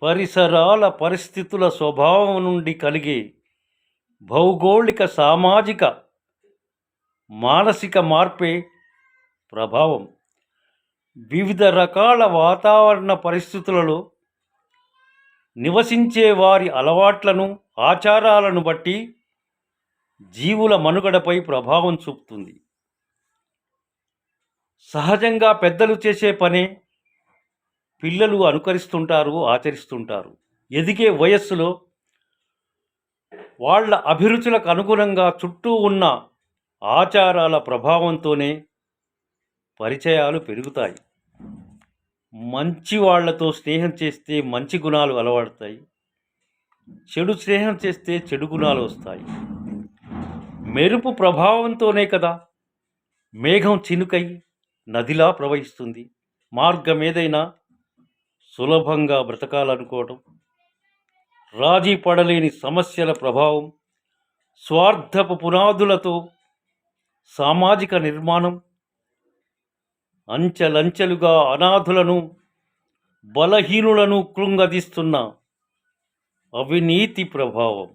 పరిసరాల పరిస్థితుల స్వభావం నుండి కలిగే భౌగోళిక సామాజిక మానసిక మార్పే ప్రభావం. వివిధ రకాల వాతావరణ పరిస్థితులలో నివసించే వారి అలవాట్లను ఆచారాలను బట్టి జీవుల మనుగడపై ప్రభావం చూపుతుంది. సహజంగా పెద్దలు చేసే పనే పిల్లలు అనుకరిస్తుంటారు, ఆచరిస్తుంటారు. ఎదిగే వయస్సులో వాళ్ళ అభిరుచులకు అనుగుణంగా చుట్టూ ఉన్న ఆచారాల ప్రభావంతోనే పరిచయాలు పెరుగుతాయి. మంచి వాళ్లతో స్నేహం చేస్తే మంచి గుణాలు అలవడతాయి, చెడు స్నేహం చేస్తే చెడు గుణాలు వస్తాయి. మెరుపు ప్రభావంతోనే కదా మేఘం చినుకై నదిలా ప్రవహిస్తుంది. మార్గం ఏదైనా సులభంగా బ్రతకాలనుకోవటం, రాజీ పడలేని సమస్యల ప్రభావం, స్వార్థపు పునాదులతో సామాజిక నిర్మాణం, అంచెలంచెలుగా అనాథులను బలహీనులను కృంగదీస్తున్న అవినీతి ప్రభావం.